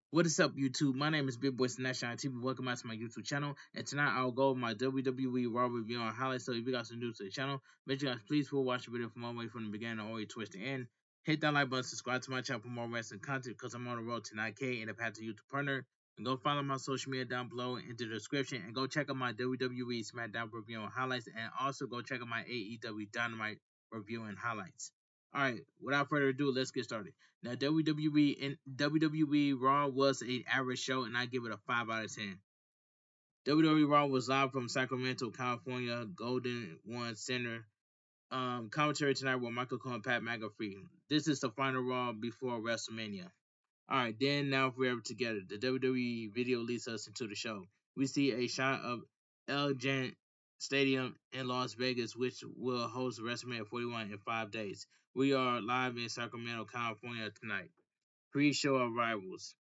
What is up, YouTube? My name is Bigboysnacksjonnytv. Welcome back to my YouTube channel. And tonight I'll go over my WWE Raw review on highlights. So if you guys are new to the channel, make sure you guys please watch the video from all the way from the beginning all the way towards the end. Hit that like button, subscribe to my channel for more wrestling content because I'm on the road to 9K and the path to YouTube partner. And go follow my social media down below in the description. And go check out my WWE SmackDown review and highlights. And also go check out my AEW Dynamite review and highlights. Alright, without further ado, let's get started. Now, WWE Raw was an average show, and I give it a 5 out of 10. WWE Raw was live from Sacramento, California, Golden One Center. Commentary tonight with Michael Cole and Pat McAfee. This is the final Raw before WrestleMania. Alright, then now forever together. The WWE video leads us into the show. We see a shot of Allegiant Stadium in Las Vegas, which will host WrestleMania 41 in 5 days. We are live in Sacramento, California tonight. Pre-show arrivals.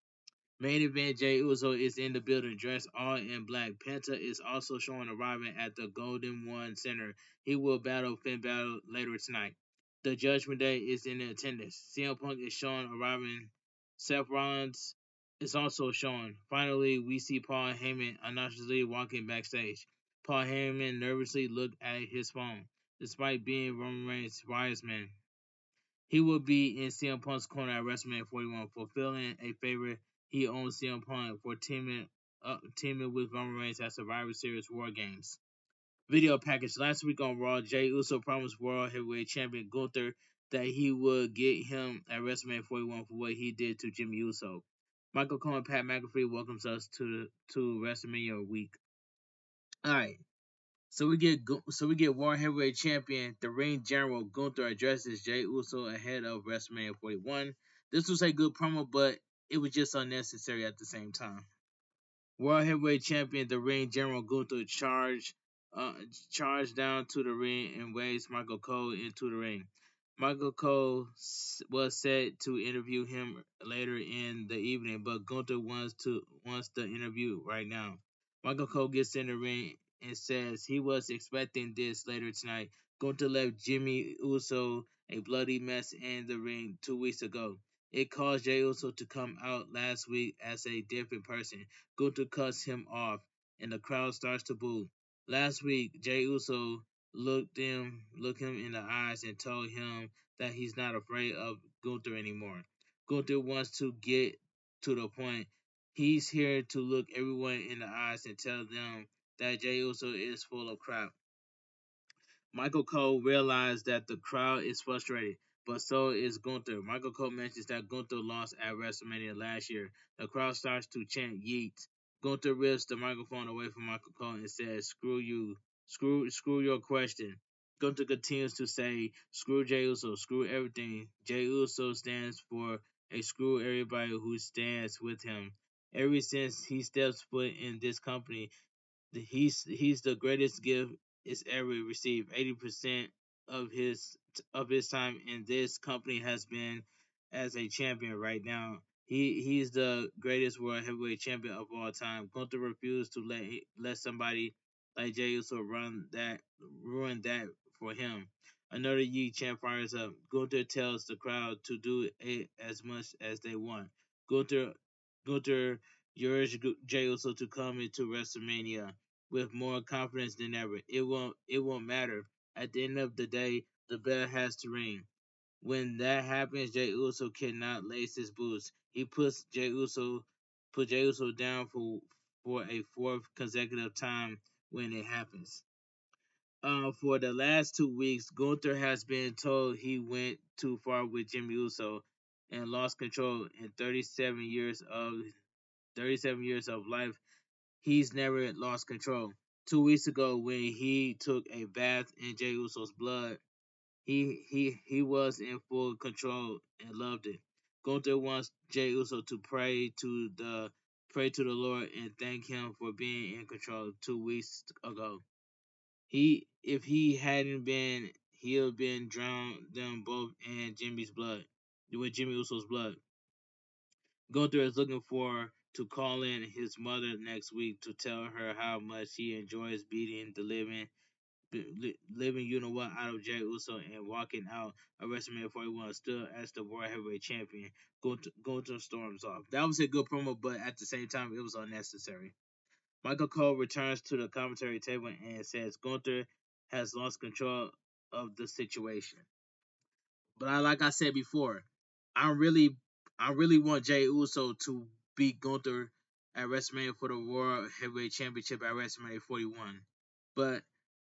Main event, Jey Uso is in the building dressed all in black. Penta is also shown arriving at the Golden One Center. He will battle Finn Balor later tonight. The Judgment Day is in attendance. CM Punk is shown arriving. Seth Rollins is also shown. Finally, we see Paul Heyman anonymously walking backstage. Paul Heyman nervously looked at his phone, despite being Roman Reigns' wise man. He will be in CM Punk's corner at WrestleMania 41, fulfilling a favor he owes CM Punk for teaming with Roman Reigns at Survivor Series War Games. Video package. Last week on Raw, Jey Uso promised World Heavyweight Champion Gunther that he would get him at WrestleMania 41 for what he did to Jimmy Uso. Michael Cole and Pat McAfee welcomes us to WrestleMania week. Alright. So we get World Heavyweight Champion, the Ring General Gunther addresses Jey Uso ahead of WrestleMania 41. This was a good promo, but it was just unnecessary at the same time. World Heavyweight Champion, the Ring General Gunther charged down to the ring and waves Michael Cole into the ring. Michael Cole was set to interview him later in the evening, but Gunther wants the interview right now. Michael Cole gets in the ring and says he was expecting this later tonight. Gunther left Jimmy Uso a bloody mess in the ring 2 weeks ago. It caused Jey Uso to come out last week as a different person. Gunther cuts him off, and the crowd starts to boo. Last week, Jey Uso looked him in the eyes and told him that he's not afraid of Gunther anymore. Gunther wants to get to the point. He's here to look everyone in the eyes and tell them that Jey Uso is full of crap. Michael Cole realized that the crowd is frustrated, but so is Gunther. Michael Cole mentions that Gunther lost at WrestleMania last year. The crowd starts to chant Yeet. Gunther rips the microphone away from Michael Cole and says, "Screw you. Screw your question." Gunther continues to say, "Screw Jey Uso, screw everything." Jey Uso stands for a screw everybody who stands with him. Ever since he steps foot in this company, he's the greatest gift it's ever received. 80% of his time in this company has been as a champion. Right now, he's the greatest world heavyweight champion of all time. Gunther refused to let somebody like Jey Uso ruin that for him. Another Yi chant fires up. Gunther tells the crowd to do it as much as they want. Gunther urged Jey Uso to come into WrestleMania with more confidence than ever. It won't matter. At the end of the day, the bell has to ring. When that happens, Jey Uso cannot lace his boots. He put Jey Uso down for a fourth consecutive time when it happens. For the last 2 weeks, Gunther has been told he went too far with Jimmy Uso and lost control in 37 years of life. He's never lost control. 2 weeks ago, when he took a bath in Jey Uso's blood, he was in full control and loved it. Gunther wants Jey Uso to pray to the Lord and thank him for being in control 2 weeks ago. If he hadn't been, he'd have been drowned them both in Jimmy's blood, with Jimmy Uso's blood. Gunther is looking for to call in his mother next week to tell her how much he enjoys beating the living living you know what out of Jey Uso and walking out of WrestleMania 41 still as the World Heavyweight Champion. Gunther storms off. That was a good promo, but at the same time, it was unnecessary. Michael Cole returns to the commentary table and says Gunther has lost control of the situation. But like I said before, I really, I really want Jey Uso to beat Gunther at WrestleMania for the World Heavyweight Championship at WrestleMania 41. But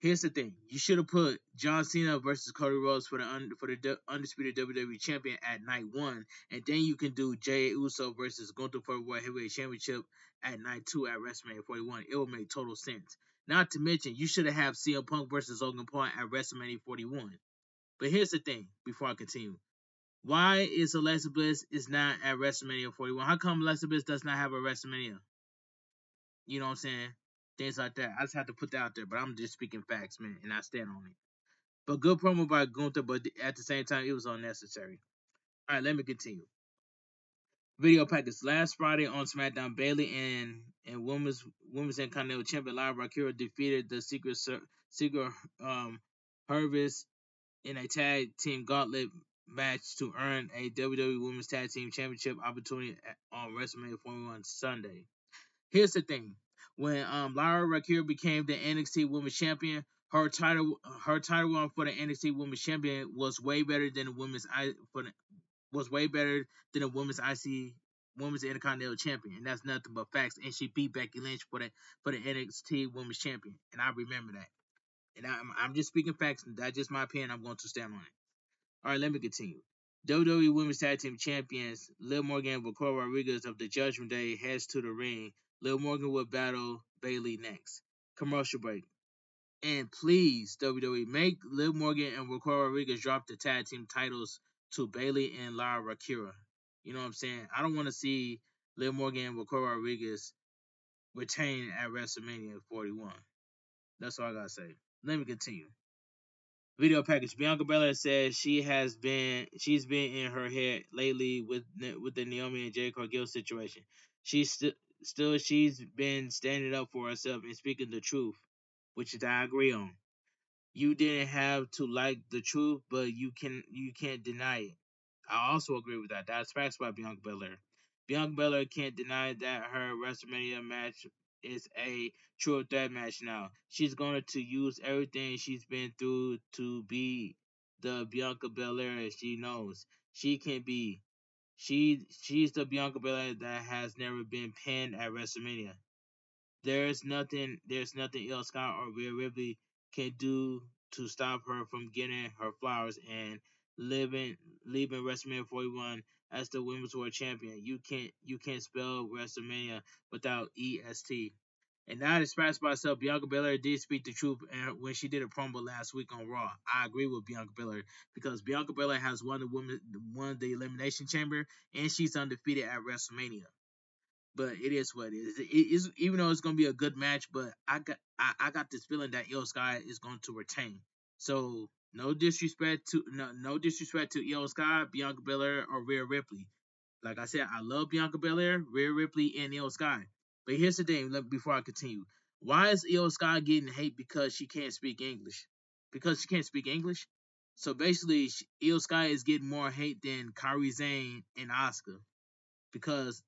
here's the thing: you should have put John Cena versus Cody Rhodes for the undisputed WWE Champion at night one, and then you can do Jey Uso versus Gunther for the World Heavyweight Championship at night two at WrestleMania 41. It would make total sense. Not to mention, you should have CM Punk versus Logan Paul at WrestleMania 41. But here's the thing: before I continue, why is Alexa Bliss is not at WrestleMania 41? How come Alexa Bliss does not have a WrestleMania? You know what I'm saying? Things like that. I just have to put that out there, but I'm just speaking facts, man, and I stand on it. But good promo by Gunther, but at the same time, it was unnecessary. All right, let me continue. Video package. Last Friday on SmackDown, Bayley and Women's Intercontinental Champion Lyra Valkyria defeated the Secret Harvest in a tag team gauntlet match to earn a WWE Women's Tag Team Championship opportunity on WrestleMania 41 Sunday. Here's the thing: when Lyra Valkyria became the NXT Women's Champion, her title run for the NXT Women's Champion was way better than the Women's IC Women's Intercontinental Champion, and that's nothing but facts. And she beat Becky Lynch for the NXT Women's Champion, and I remember that. And I'm just speaking facts. That's just my opinion. I'm going to stand on it. All right, let me continue. WWE Women's Tag Team Champions Liv Morgan and Victoria Rodriguez of the Judgment Day heads to the ring. Liv Morgan will battle Bayley next. Commercial break. And please, WWE, make Liv Morgan and Victoria Rodriguez drop the tag team titles to Bayley and Lyra Valkyria. You know what I'm saying? I don't want to see Liv Morgan and Victoria Rodriguez retain at WrestleMania 41. That's all I gotta say. Let me continue. Video package. Bianca Belair says she's been in her head lately with the Naomi and Jade Cargill situation. She's been standing up for herself and speaking the truth, which I agree on. You didn't have to like the truth, but you can't deny it. I also agree with that. That's facts by Bianca Belair. Bianca Belair can't deny that her WrestleMania match is a true threat match now. She's going to use everything she's been through to be the Bianca Belair she knows. She can be. She's the Bianca Belair that has never been pinned at WrestleMania. There's nothing else Scott or Rhea Ripley can do to stop her from getting her flowers and leaving WrestleMania 41 as the Women's World Champion. You can't spell WrestleMania without EST. And now to scratch myself, Bianca Belair did speak the truth when she did a promo last week on Raw. I agree with Bianca Belair because Bianca Belair has won the Elimination Chamber and she's undefeated at WrestleMania. But it is what it is. It is, even though it's gonna be a good match, but I got this feeling that Io Sky is going to retain. So no disrespect to Io Sky, Bianca Belair, or Rhea Ripley. Like I said, I love Bianca Belair, Rhea Ripley, and Io Sky. But here's the thing. Before I continue, why is Io Sky getting hate because she can't speak English? Because she can't speak English. So basically, Io Sky is getting more hate than Kairi Sane and Asuka because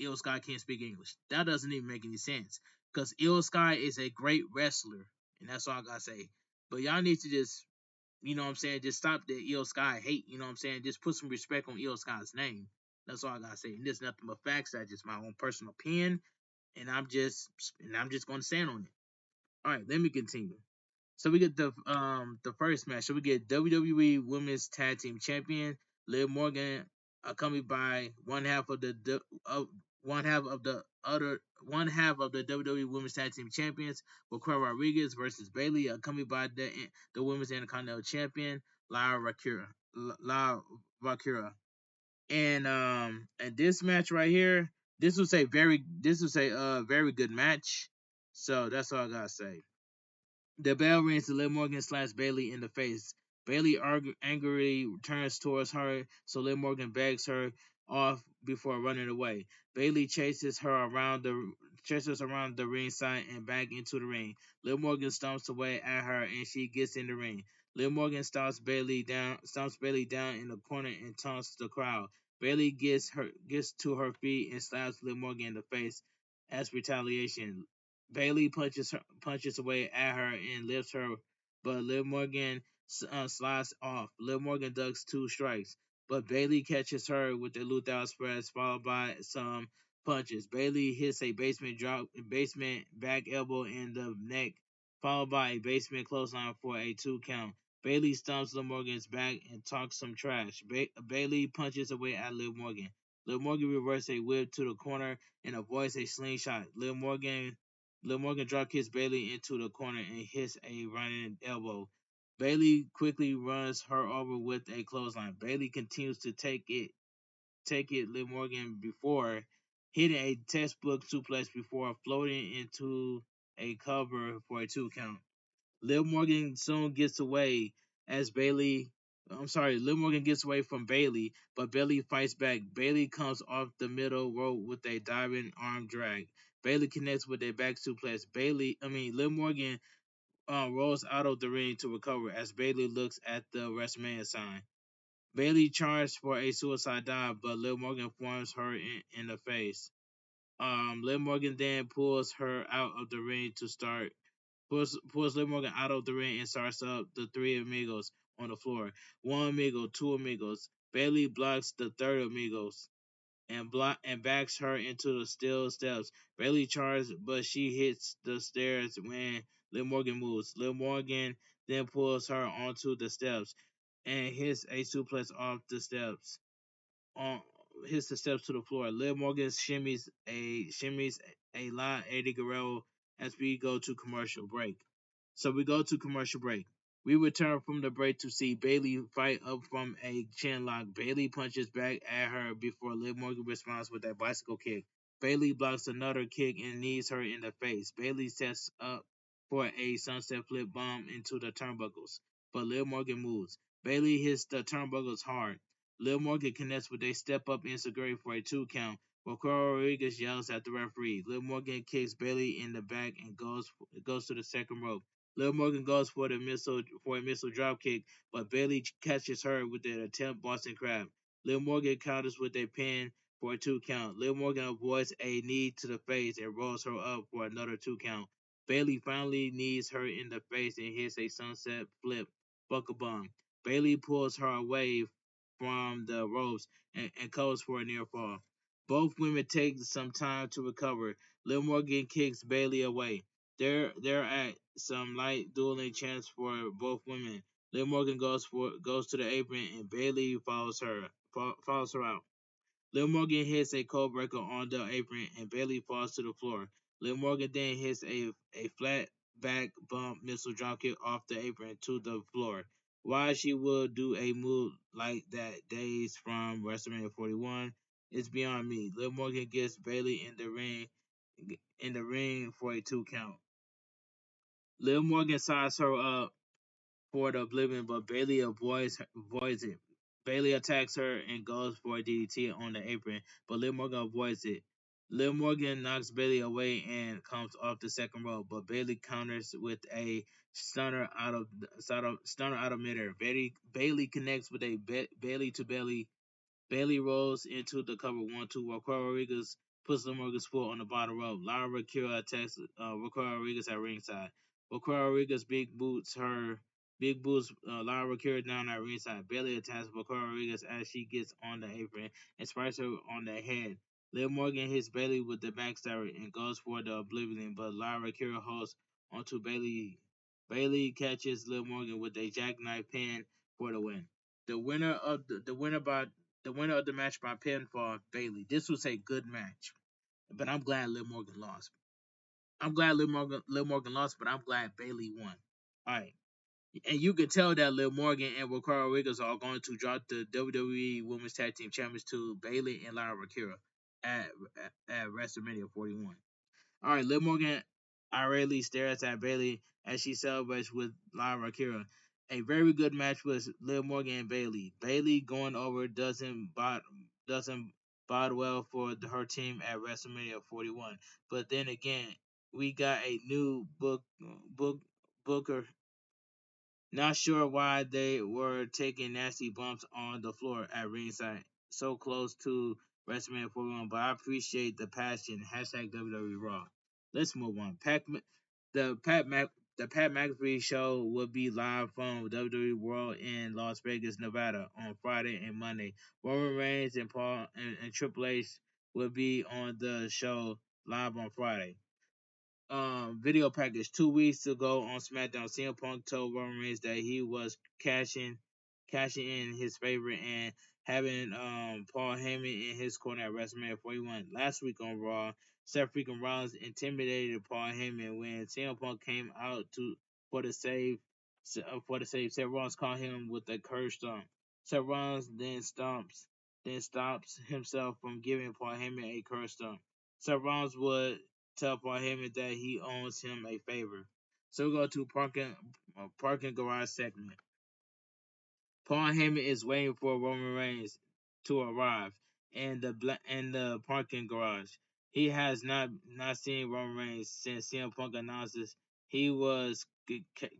Io Sky can't speak English. That doesn't even make any sense. Because Io Sky is a great wrestler. And that's all I gotta say. But y'all need to just, you know what I'm saying, just stop the Io Sky hate. You know what I'm saying? Just put some respect on Io Sky's name. That's all I gotta say. And there's nothing but facts. That's just my own personal opinion. And I'm just gonna stand on it. Alright, let me continue. So we get the first match. So we get WWE Women's Tag Team Champion Liv Morgan, accompanied by one half of the WWE Women's Tag Team Champions, Victoria Rodriguez versus Bayley, accompanied by the Women's Intercontinental Champion Lyra Valkyria. And this match right here, this was a very good match. So that's all I gotta say. The bell rings to Liv Morgan slaps Bayley in the face. Bayley angrily turns towards her, so Liv Morgan begs her off before running away. Bailey chases around the ringside and back into the ring. Liv Morgan stomps away at her and she gets in the ring. Liv Morgan stomps Bailey down in the corner and taunts the crowd. Bailey gets to her feet and slaps Liv Morgan in the face as retaliation. Bailey punches away at her and lifts her, but Liv Morgan slides off. Liv Morgan ducks two strikes, but Bailey catches her with the Luther Express, followed by some punches. Bailey hits a basement back elbow in the neck, followed by a basement clothesline for a 2 count. Bailey stomps Liv Morgan's back and talks some trash. Bailey punches away at Liv Morgan. Liv Morgan reverses a whip to the corner and avoids a slingshot. Liv Morgan drop kicks Bailey into the corner and hits a running elbow. Bailey quickly runs her over with a clothesline. Bailey continues to take it Liv Morgan before hitting a textbook suplex before floating into a cover for a 2 count. Liv Morgan soon gets away as Bailey. I'm sorry, Liv Morgan gets away from Bailey, but Bailey fights back. Bailey comes off the middle rope with a diving arm drag. Bailey connects with a back suplex. Liv Morgan rolls out of the ring to recover as Bailey looks at the WrestleMania sign. Bailey charged for a suicide dive, but Liv Morgan forms her in the face. Liv Morgan then pulls Liv Morgan out of the ring and starts up the three amigos on the floor. One amigo, two amigos. Bailey blocks the third amigos and backs her into the steel steps. Bailey charges, but she hits the stairs when Liv Morgan moves. Liv Morgan then pulls her onto the steps and hits a suplex off the steps on hits the steps to the floor. Liv Morgan shimmies a La Eddie Guerrero as we go to commercial break. So we go to commercial break. We return from the break to see Bailey fight up from a chin lock. Bailey punches back at her before Liv Morgan responds with a bicycle kick. Bailey blocks another kick and knees her in the face. Bailey sets up for a sunset flip bomb into the turnbuckles, but Liv Morgan moves. Bailey hits the turnbuckles hard. Liv Morgan connects with a step up insecurity for a 2 count. Raquel Rodriguez yells at the referee. Liv Morgan kicks Bailey in the back and goes to the second rope. Liv Morgan goes for a missile drop kick, but Bailey catches her with an attempt Boston Crab. Liv Morgan counters with a pin for a 2 count. Liv Morgan avoids a knee to the face and rolls her up for another 2 count. Bailey finally knees her in the face and hits a sunset flip buckle bomb. Bailey pulls her away from the ropes and goes for a near fall. Both women take some time to recover. Liv Morgan kicks Bailey away. They're at some light dueling chance for both women. Liv Morgan goes to the apron and Bailey follows her out. Liv Morgan hits a code breaker on the apron and Bailey falls to the floor. Liv Morgan then hits a flat back bump missile dropkick off the apron to the floor. Why she would do a move like that days from WrestleMania 41 is beyond me. Liv Morgan gets Bailey in the ring for a 2 count. Liv Morgan sizes her up for the Oblivion, but Bailey avoids it. Bailey attacks her and goes for a DDT on the apron, but Liv Morgan avoids it. Liv Morgan knocks Bailey away and comes off the second rope, but Bailey counters with a stunner out of midair. Bailey connects with a Bailey to Bailey. Bailey rolls into the cover 1-2 while Raquel Rodriguez puts Liv Morgan's foot on the bottom rope. Lara Kira attacks Raquel Rodriguez at ringside. Raquel Rodriguez big boots Lara Kira down at ringside. Bailey attacks Raquel Rodriguez as she gets on the apron and strikes her on the head. Liv Morgan hits Bailey with the backstabber and goes for the Oblivion, but Lara Kira holds onto Bailey. Bailey catches Liv Morgan with a jackknife pin for the win. The winner of the winner of the match by pinfall, Bailey. This was a good match, but I'm glad Liv Morgan lost. I'm glad Liv Morgan lost, but I'm glad Bailey won. All right, and you can tell that Liv Morgan and Raquel Rodriguez are going to drop the WWE Women's Tag Team Champions to Bailey and Lyra Kira at at WrestleMania 41. All right, Liv Morgan irately stares at Bailey as she celebrates with Lyra Kira. A very good match with Liv Morgan and Bailey. Bailey going over doesn't Bodwell for her team at WrestleMania 41. But then again, we got a new booker. Not sure why they were taking nasty bumps on the floor at ringside, so close to WrestleMania 41. But I appreciate the passion. Hashtag WWE Raw. Let's move on. The Pat Mac, the Pat McAfee show will be live from WWE World in Las Vegas, Nevada, on Friday and Monday. Roman Reigns and Paul and Triple H will be on the show live on Friday. Video package 2 weeks ago on SmackDown, CM Punk told Roman Reigns that he was cashing in his favor and having Paul Heyman in his corner at WrestleMania 41. Last week on Raw, Seth freaking Rollins intimidated Paul Heyman when CM Punk came out for the save. Seth Rollins caught him with a curse stomp. Seth Rollins then stops himself from giving Paul Heyman a curse stomp. Seth Rollins would tell Paul Heyman that he owes him a favor. So we go to parking garage segment. Paul Heyman is waiting for Roman Reigns to arrive in the parking garage. He has not seen Roman Reigns since CM Punk announces he was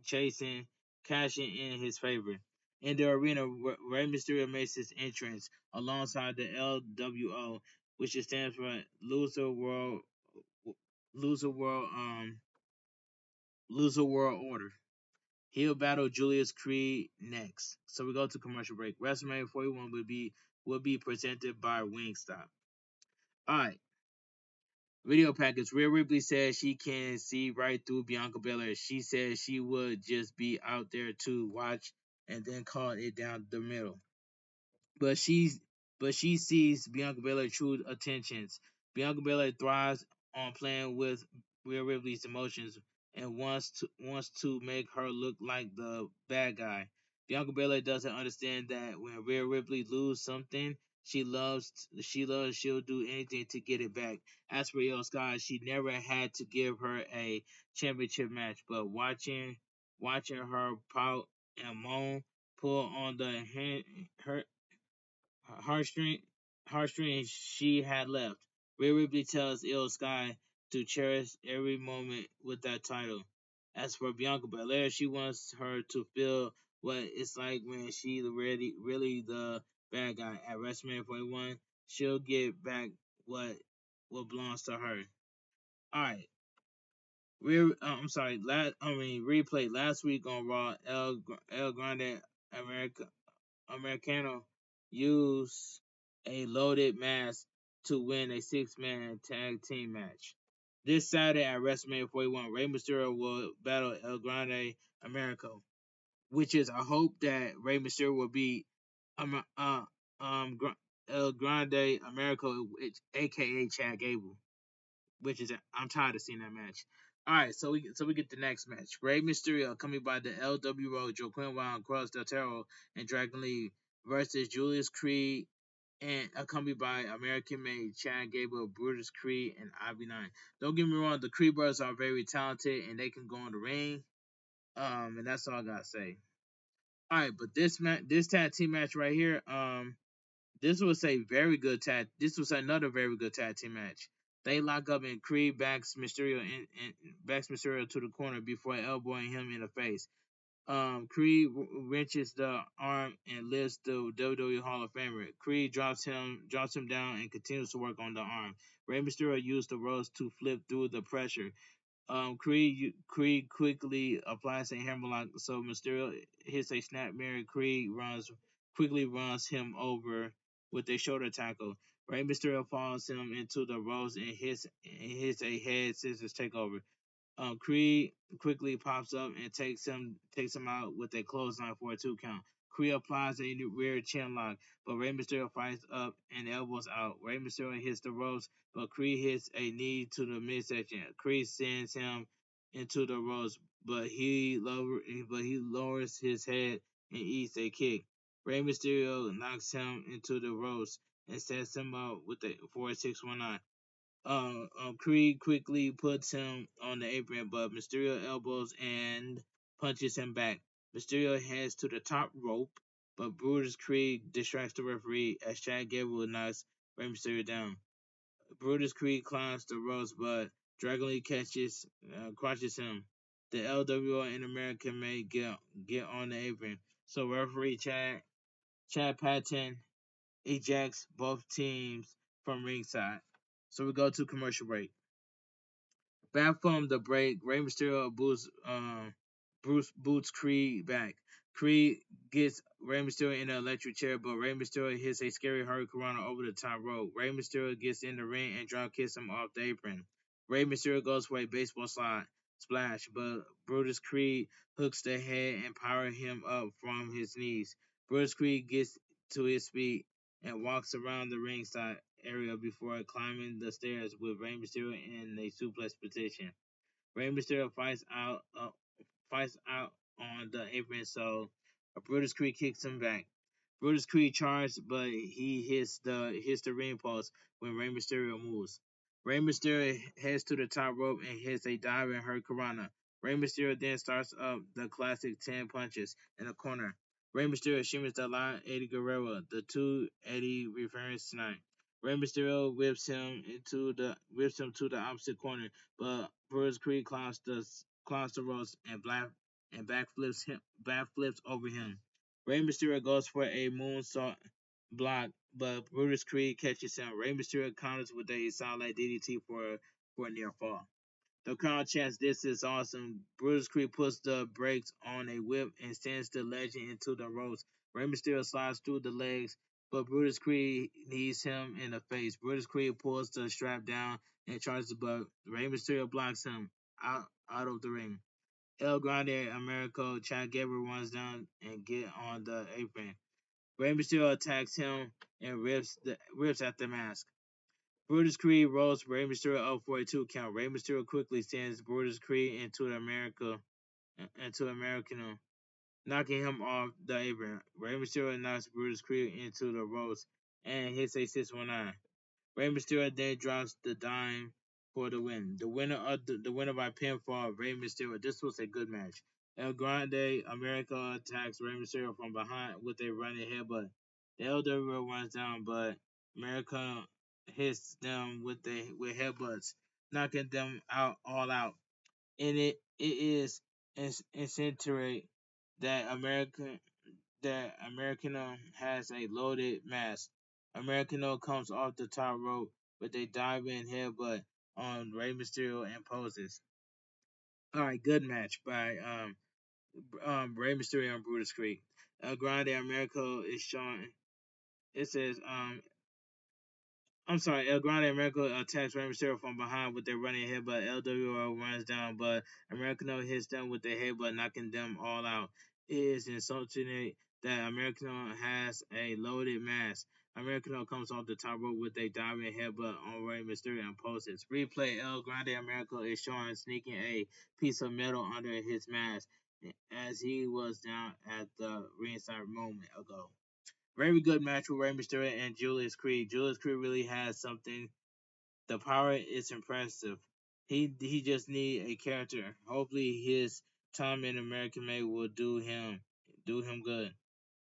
cashing in his favor. In the arena, Rey Mysterio makes his entrance alongside the LWO, which stands for Loser World Loser World Order. He'll battle Julius Creed next. So we go to commercial break. WrestleMania 41 will be presented by Wingstop. Alright. Video package. Rhea Ripley says she can see right through Bianca Belair. She says she would just be out there to watch and then call it down the middle. But she sees Bianca Belair's true intentions. Bianca Belair thrives on playing with Rhea Ripley's emotions and wants to make her look like the bad guy. Bianca Belair doesn't understand that when Rhea Ripley loses something she'll do anything to get it back. As for Io Sky, she never had to give her a championship match, but watching her pout and moan pull on the her heartstring, heartstring she had left. Rhea Ripley tells Io Sky to cherish every moment with that title. As for Bianca Belair, she wants her to feel what it's like when she really the bad guy. At WrestleMania 41, she'll get back what belongs to her. All right. Replay last week on Raw. El Grande Americano used a loaded mask to win a six-man tag team match. This Saturday at WrestleMania 41, Rey Mysterio will battle El Grande Americo, which is I hope that Rey Mysterio will beat um, uh, El Grande Americo, aka Chad Gable, which is I'm tired of seeing that match. All right, so we get the next match. Rey Mysterio coming by the LWO, Joaquin Wild, Cross Del Toro, and Dragon Lee versus Julius Creed and accompanied by American made Chad Gable, Brutus Creed, and Ivy Nine. Don't get me wrong, the Creed brothers are very talented and they can go in the ring. And that's all I gotta say. All right, but this tag team match right here, this was a very good tag. This was another very good tag team match. They lock up and Creed backs Mysterio to the corner before elbowing him in the face. Creed wrenches the arm and lifts the WWE Hall of Famer. Creed drops him down and continues to work on the arm. Rey Mysterio used the ropes to flip through the pressure. Creed quickly applies a hammerlock, so Mysterio hits a snap mirror. Creed quickly runs him over with a shoulder tackle. Rey Mysterio follows him into the ropes and hits a head scissors takeover. Creed quickly pops up and takes him out with a clothesline for a 2 count. Creed applies a rear chin lock, but Rey Mysterio fights up and elbows out. Rey Mysterio hits the ropes, but Creed hits a knee to the midsection. Creed sends him into the ropes, but he lowers his head and eats a kick. Rey Mysterio knocks him into the ropes and sets him up for a 619. Creed quickly puts him on the apron, but Mysterio elbows and punches him back. Mysterio heads to the top rope, but Brutus Creed distracts the referee as Chad Gable knocks Rey Mysterio down. Brutus Creed climbs the ropes, but Dragon Lee crushes him. The LWO and American may get on the apron. So referee Chad Patton ejects both teams from ringside. So we go to commercial break. Back from the break, Rey Mysterio Bruce boots Creed back. Creed gets Rey Mysterio in an electric chair, but Rey Mysterio hits a scary hurricane over the top rope. Rey Mysterio gets in the ring and drop kicks him off the apron. Rey Mysterio goes for a baseball splash, but Brutus Creed hooks the head and powers him up from his knees. Brutus Creed gets to his feet and walks around the ringside area before climbing the stairs with Rey Mysterio in a suplex position. Rey Mysterio fights out on the apron, so Brutus Creed kicks him back. Brutus Creed charges, but he hits the ring post when Rey Mysterio moves. Rey Mysterio heads to the top rope and hits a dive and hurricanrana. Rey Mysterio then starts up the classic 10 punches in the corner. Rey Mysterio shimmers the line Eddie Guerrero, the two Eddie reference tonight. Rey Mysterio whips him to the opposite corner, but Brutus Creed climbs the ropes and backflips over him. Rey Mysterio goes for a moonsault block, but Brutus Creed catches him. Rey Mysterio counters with a solid DDT for a near fall. The crowd chants, "This is awesome." Brutus Creed puts the brakes on a whip and sends the legend into the ropes. Rey Mysterio slides through the legs, but Brutus Creed knees him in the face. Brutus Creed pulls the strap down and charges, but Rey Mysterio blocks him out of the ring. El Grande Americo Chad Gable runs down and get on the apron. Rey Mysterio attacks him and rips at the mask. Brutus Creed rolls Rey Mysterio up for a 2 count. Rey Mysterio quickly sends Brutus Creed into Americano, knocking him off the apron. Rey Mysterio knocks Brutus Creed into the ropes and hits a 619. Rey Mysterio then drops the dime for the win. The winner by pinfall, Rey Mysterio. This was a good match. El Grande America attacks Rey Mysterio from behind with a running headbutt. The LWO runs down, but America hits them with headbutts, knocking them all out. And it is incendiary that Americano has a loaded mask. Americano comes off the top rope with a diving headbutt on Rey Mysterio and poses. All right, good match by Rey Mysterio and Brutus Creed. El Grande Americo is showing. It says I'm sorry, El Grande Americo attacks Rey Mysterio from behind with their running headbutt. LWO runs down, but Americano hits them with the headbutt, knocking them all out. It is insulting that Americano has a loaded mask. Americano comes off the top rope with a diving headbutt on Rey Mysterio and poses. Replay: El Grande Americo is showing sneaking a piece of metal under his mask as he was down at the ringside moment ago. Very good match with Rey Mysterio and Julius Creed. Julius Creed really has something. The power is impressive. He just need a character. Hopefully his time in American Made will do him good.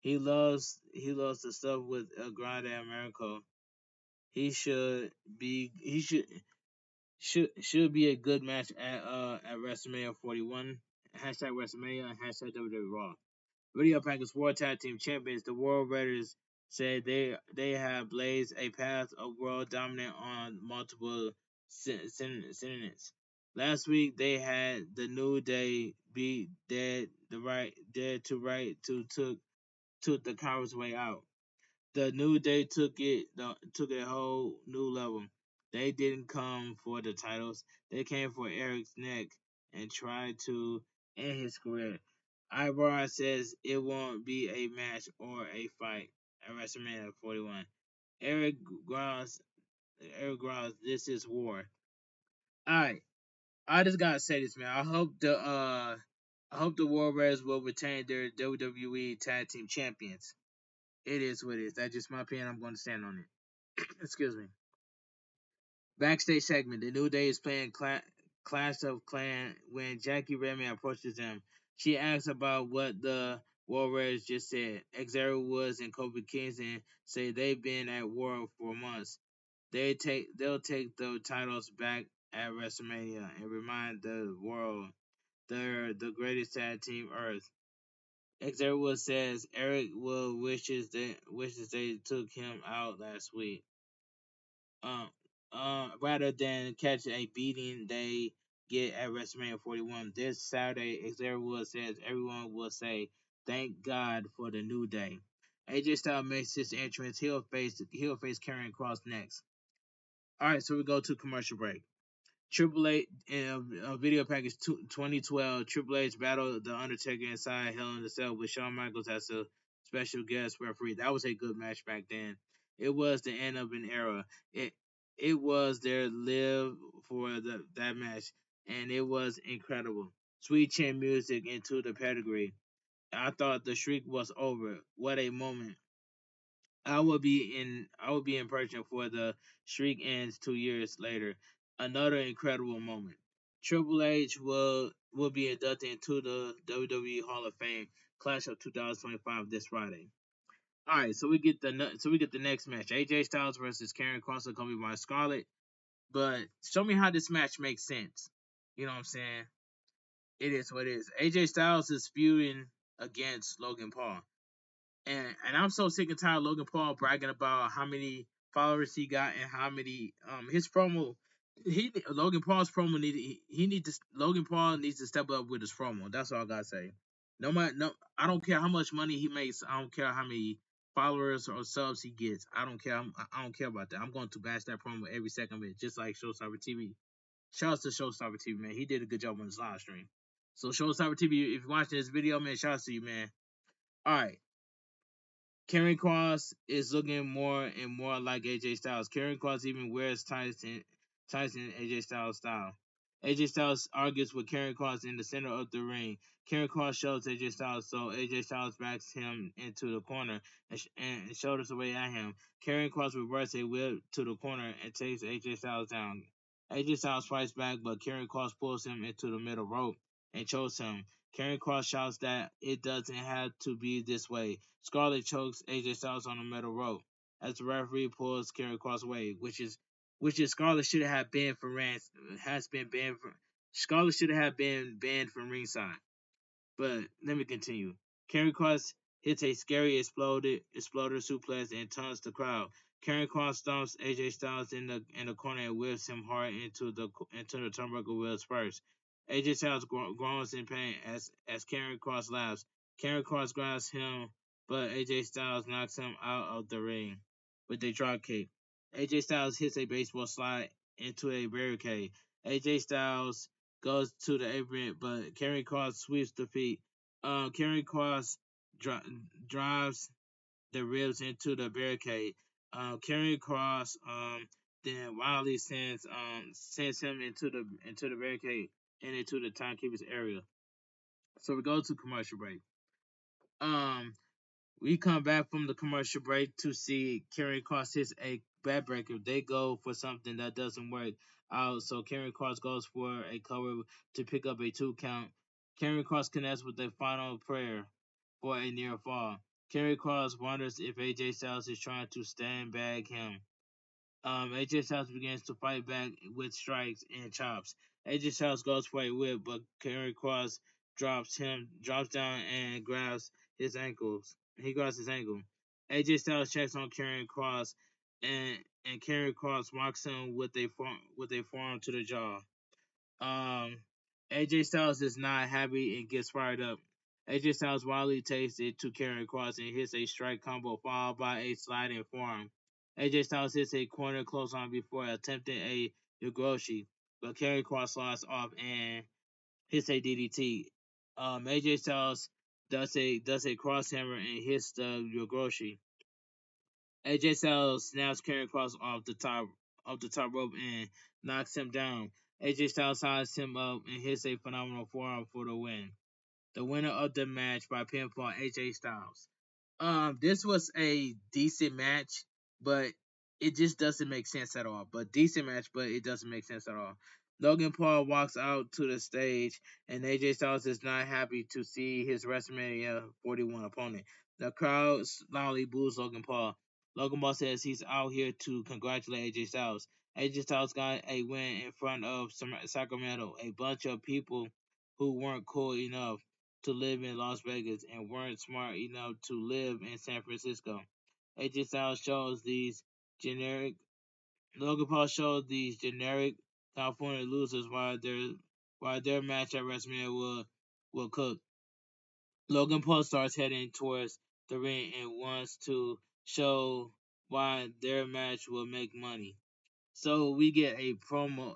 He loves the stuff with El Grande Americo. He should be a good match at WrestleMania 41. Hashtag WrestleMania. Hashtag WWE Raw. Video Packers World Tag Team Champions, the World Raiders said they have blazed a path of world dominance on multiple continents. Last week they had the New Day beat Dead to took the Cowboys way out. The New Day took a whole new level. They didn't come for the titles. They came for Eric's neck and tried to end his career. Ivar says it won't be a match or a fight at WrestleMania 41. Eric Gross, this is war. Alright, I just gotta say this, man. I hope the War Raiders will retain their WWE Tag Team Champions. It is what it is. That's just my opinion. I'm going to stand on it. Excuse me. Backstage segment. The New Day is playing Clash of Clan when Jackie Redman approaches them. She asks about what the Warriors just said. Xavier Woods and Kofi Kingston say they've been at war for months. They'll take the titles back at WrestleMania and remind the world they're the greatest tag team Earth. Xavier Woods says Eric Will wishes they took him out last week. Um, rather than catch a beating they get at WrestleMania 41 this Saturday, Xavier Woods says everyone will say thank God for the new day. AJ Styles makes his entrance. He'll face Karrion Kross next. All right, so we go to commercial break. Triple H in a video package 2012. Triple H battled the Undertaker inside Hell in a Cell with Shawn Michaels as a special guest referee. That was a good match back then. It was the end of an era. It was their live for that match, and it was incredible. Sweet chin music into the pedigree. I thought the shriek was over. What a moment! I will be in person for the streak ends 2 years later. Another incredible moment. Triple H will be inducted into the WWE Hall of Fame Clash of 2025 this Friday. All right, so we get the next match. AJ Styles versus Karrion Kross accompanied by Scarlett. But show me how this match makes sense. You know what I'm saying? It is what it is. AJ Styles is feuding against Logan Paul. And I'm so sick and tired of Logan Paul bragging about how many followers he got and how many his promo. Logan Paul's promo Logan Paul needs to step up with his promo. That's all I gotta say. No, I don't care how much money he makes. I don't care how many followers or subs he gets. I don't care. I don't care about that. I'm going to bash that promo every second of it, just like Showstopper TV. Shout out to Showstopper TV, man. He did a good job on his live stream. So Showstopper TV, if you're watching this video, man, shout out to you, man. All right. Karrion Kross is looking more and more like AJ Styles. Karrion Kross even wears Tyson AJ Styles style. AJ Styles argues with Karrion Kross in the center of the ring. Karrion Kross shows AJ Styles, so AJ Styles backs him into the corner and shoulders away at him. Karrion Kross reverses a whip to the corner and takes AJ Styles down. AJ Styles fights back, but Karrion Kross pulls him into the middle rope and chokes him. Karrion Kross shouts that it doesn't have to be this way. Scarlett chokes AJ Styles on the metal rope as the referee pulls Karrion Kross away, which is Scarlett should have been from has been banned from Scarlett should have been banned from ringside. But let me continue. Karrion Kross hits a scary exploder suplex and taunts the crowd. Karrion Kross stomps AJ Styles in the corner and whips him hard into the turnbuckle wheels first. AJ Styles groans in pain as Karrion Kross laughs. Karrion Kross grabs him, but AJ Styles knocks him out of the ring with a drop kick. AJ Styles hits a baseball slide into a barricade. AJ Styles goes to the apron, but Karrion Kross sweeps the feet. Karrion Kross drives the ribs into the barricade. Karrion Kross then wildly sends him into the barricade and into the timekeeper's area. So we go to commercial break. Um, we come back from the commercial break to see Karrion Kross hits a backbreaker. They go for something that doesn't work out, so Karrion Kross goes for a cover to pick up a 2 count. Karrion Kross connects with a final prayer for a near fall. Karrion Kross wonders if AJ Styles is trying to stand bag him. AJ Styles begins to fight back with strikes and chops. AJ Styles goes for a whip, but Karrion Kross drops down and grabs his ankles. He grabs his ankle. AJ Styles checks on Karrion Kross, and Karrion Kross walks him with a forearm to the jaw. Um, AJ Styles is not happy and gets fired up. AJ Styles wildly takes it to Karrion Kross and hits a strike combo followed by a sliding forearm. AJ Styles hits a corner clothesline before attempting a Yogoshi, but Karrion Kross slides off and hits a DDT. AJ Styles does a cross hammer and hits the Yogoshi. AJ Styles snaps Karrion Kross off the top rope and knocks him down. AJ Styles ties him up and hits a phenomenal forearm for the win. The winner of the match by pinfall, AJ Styles. This was a decent match, but it just doesn't make sense at all. But decent match, but it doesn't make sense at all. Logan Paul walks out to the stage, and AJ Styles is not happy to see his WrestleMania 41 opponent. The crowd loudly boos Logan Paul. Logan Paul says he's out here to congratulate AJ Styles. AJ Styles got a win in front of Sacramento, a bunch of people who weren't cool enough to live in Las Vegas and weren't smart enough to live in San Francisco. AJ Styles shows these generic Logan Paul showed these generic California losers why their match at WrestleMania will cook. Logan Paul starts heading towards the ring and wants to show why their match will make money. So we get a promo,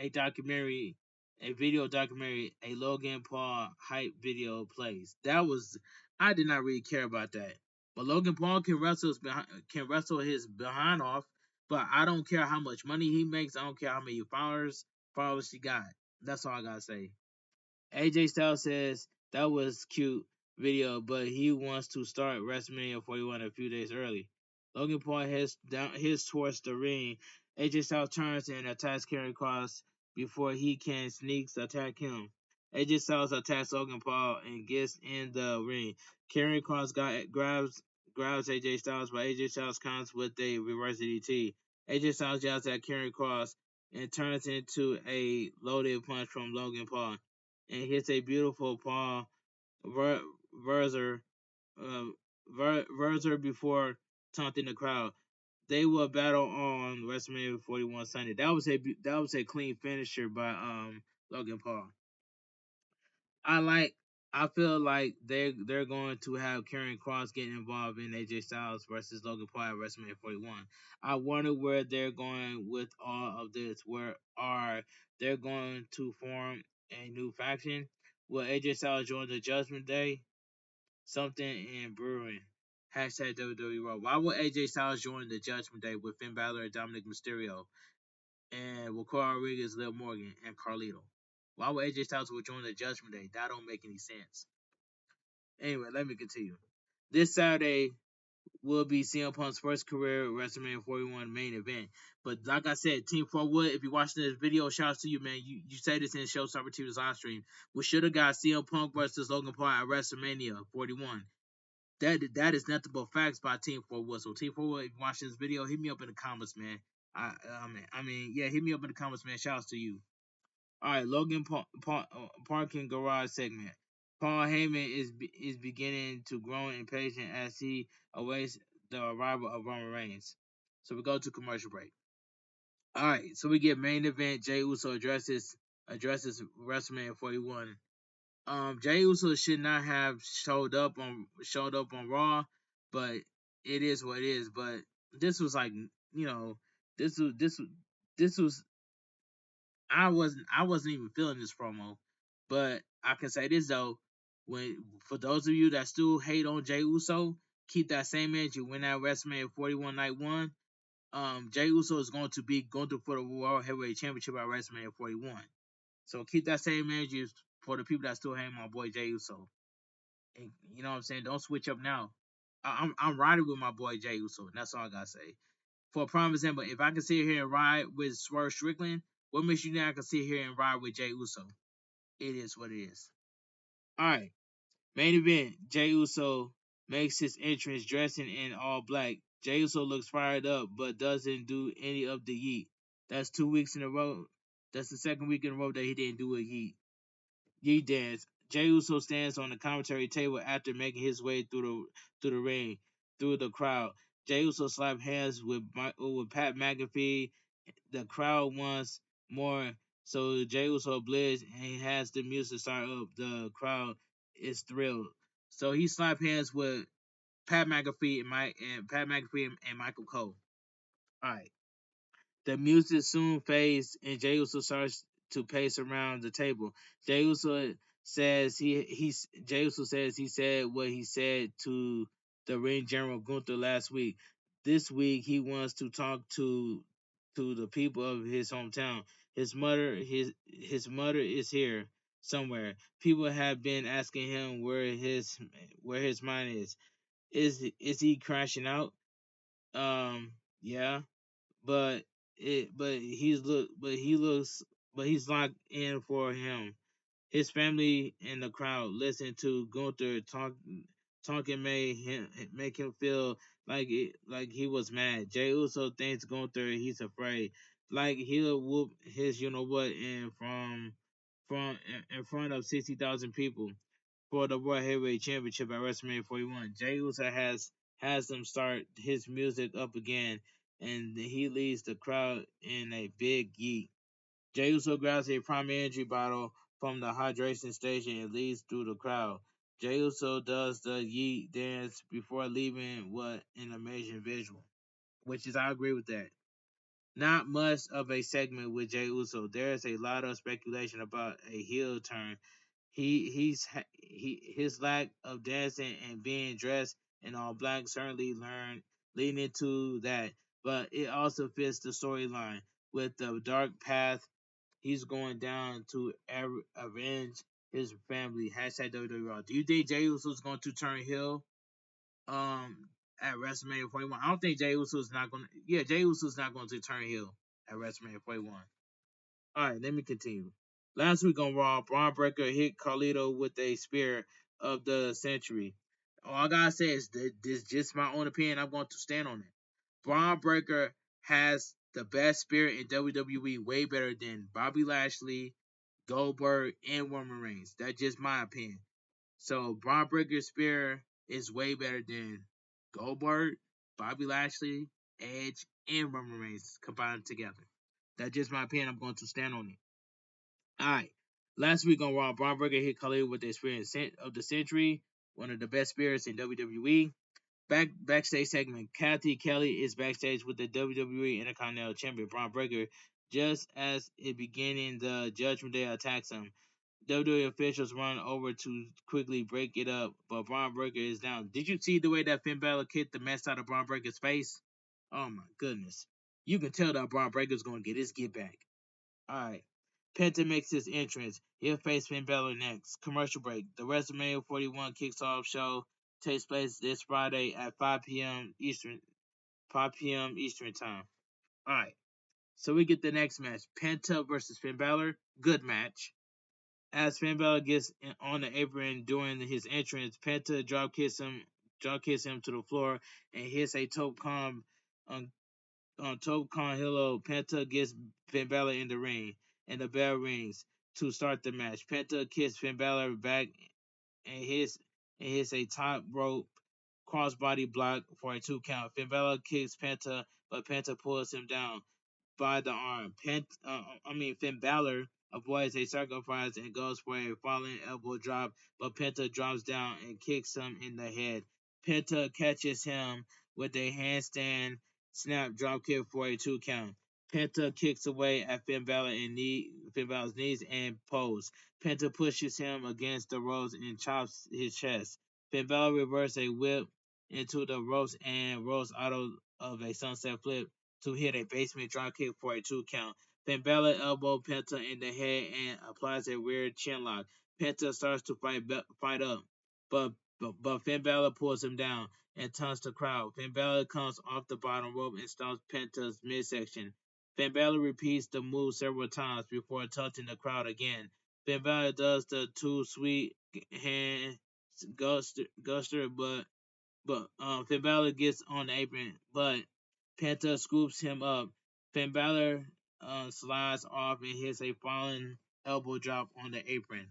a documentary, a video documentary, a Logan Paul hype video plays. That was I did not really care about that, but Logan Paul can wrestle his behind off. But I don't care how much money he makes. I don't care how many followers he got. That's all I gotta say. AJ Styles says that was cute video, but he wants to start WrestleMania 41 a few days early. Logan Paul heads towards the ring. AJ Styles turns and attacks Karrion Kross before he can sneaks attack him. AJ Styles attacks Logan Paul and gets in the ring. Karrion Kross grabs AJ Styles, but AJ Styles counts with a reverse DDT. AJ Styles yells at Karrion Kross and turns into a loaded punch from Logan Paul and hits a beautiful Paul Verzer before taunting the crowd. They will battle on WrestleMania 41 Sunday. That was a clean finisher by Logan Paul. I like. I feel like they're going to have Karrion Kross get involved in AJ Styles versus Logan Paul at WrestleMania 41. I wonder where they're going with all of this. Where are they going to form a new faction? Will AJ Styles join the Judgment Day? Something in brewing. Hashtag WWE Raw. Why would AJ Styles join the Judgment Day with Finn Balor and Dominic Mysterio and Wakar Rodriguez, Liv Morgan, and Carlito? Why would AJ Styles join the Judgment Day? That don't make any sense. Anyway, let me continue. This Saturday will be CM Punk's first career WrestleMania 41 main event. But like I said, Team Forward, if you're watching this video, shout out to you, man. You say this in Showstopper TV's live stream. We should have got CM Punk versus Logan Paul at WrestleMania 41. That is nothing but facts by Team Forward. So Team Forward, if you watch this video, hit me up in the comments, man. Yeah, hit me up in the comments, man. Shout out to you. All right, Logan parking garage segment. Paul Heyman is beginning to grow impatient as he awaits the arrival of Roman Reigns. So we go to commercial break. All right, so we get main event. Jey Uso addresses WrestleMania 41. Jey Uso should not have showed up on Raw, but it is what it is. But this was like, this was this was I wasn't even feeling this promo. But I can say this though, when for those of you that still hate on Jey Uso, keep that same energy. When that WrestleMania 41 night one, Jey Uso is going to be going through for the World Heavyweight Championship at WrestleMania 41. So keep that same energy for the people that still hate my boy Jey Uso. And you know what I'm saying? Don't switch up now. I'm riding with my boy Jey Uso. And that's all I gotta say. For a prime example, if I can sit here and ride with Swerve Strickland, what makes you think I can sit here and ride with Jey Uso? It is what it is. All right. Main event: Jey Uso makes his entrance dressing in all black. Jey Uso looks fired up, but doesn't do any of the yeet. That's 2 weeks in a row. That's the second week in a row that he didn't do a yeet dance. Jey Uso stands on the commentary table after making his way through the ring, through the crowd. Jey Uso slapped hands with Pat McAfee. The crowd wants more, so Jey Uso obliges and he has the music start up. The crowd is thrilled. So he slapped hands with Pat McAfee and Michael Cole. All right. The music soon fades and Jey Uso starts to pace around the table. Jey Uso says he said what he said to the ring general Gunther last week. This week he wants to talk to the people of his hometown. His mother is here somewhere. People have been asking him where his mind is. Is he crashing out? Yeah, but he looks but he's locked in for him. His family in the crowd listened to Gunther talking make him feel like he was mad. Jey Uso thinks Gunther he's afraid, like he'll whoop his you know what from in front of 60,000 people for the World Heavyweight Championship at WrestleMania 41. Jey Uso has them start his music up again, and he leads the crowd in a big yeet. Jey Uso grabs a primary energy bottle from the hydration station and leads through the crowd. Jey Uso does the yeet dance before leaving. What an amazing visual. Which is, I agree with that. Not much of a segment with Jey Uso. There's a lot of speculation about a heel turn. His lack of dancing and being dressed in all black certainly lean into that, but it also fits the storyline with the dark path he's going down to avenge his family. Hashtag WWE. Do you think Jey Uso is going to turn heel? At WrestleMania 41. I don't think Jey Uso is not going to. Yeah, Jey Uso is not going to turn heel at WrestleMania 41. All right, let me continue. Last week on Raw, Braun Breaker hit Carlito with a spear of the century. All I gotta say is that this is just my own opinion. I'm going to stand on it. Braun Breaker has the best spear in WWE, way better than Bobby Lashley, Goldberg, and Roman Reigns. That's just my opinion. So Braun Breaker's spear is way better than Goldberg, Bobby Lashley, Edge, and Roman Reigns combined together. That's just my opinion. I'm going to stand on it. All right. Last week on Raw, Braun Breaker hit Khalid with the experience of the century, one of the best spirits in WWE. Backstage segment: Kathy Kelly is backstage with the WWE Intercontinental Champion Braun Breaker. Just as it beginning, the Judgment Day attacks him. WWE officials run over to quickly break it up, but Braun Breaker is down. Did you see the way that Finn Balor kicked the mess out of Braun Breaker's face? Oh my goodness! You can tell that Braun Breaker's gonna get his get back. All right. Penta makes his entrance. He'll face Finn Balor next. Commercial break. The WrestleMania 41 kicks off show takes place this Friday at 5 p.m. Eastern time. All right. So we get the next match. Penta versus Finn Balor. Good match. As Finn Balor gets on the apron during his entrance, Penta drop kicks him to the floor and hits a toe comb on Top Con Hilo. Penta gets Finn Balor in the ring, and the bell rings to start the match. Penta kicks Finn Balor back and hits a top rope crossbody block for a 2 count. Finn Balor kicks Penta, but Penta pulls him down by the arm. Finn Balor avoids a sacrifice and goes for a falling elbow drop, but Penta drops down and kicks him in the head. Penta catches him with a handstand snap dropkick for a 2 count. Penta kicks away at Finn Balor's knees and pose. Penta pushes him against the ropes and chops his chest. Finn Balor reverses a whip into the ropes and rolls out of a sunset flip to hit a basement dropkick for a 2 count. Then Balor elbow Penta in the head and applies a weird chin lock. Penta starts to fight up, but Finn Balor pulls him down and taunts the crowd. Finn Balor comes off the bottom rope and stomps Penta's midsection. Finn Balor repeats the move several times before taunting the crowd again. Finn Balor does the too sweet hand guster, but Finn Balor gets on the apron, but Penta scoops him up. Finn Balor slides off and hits a falling elbow drop on the apron.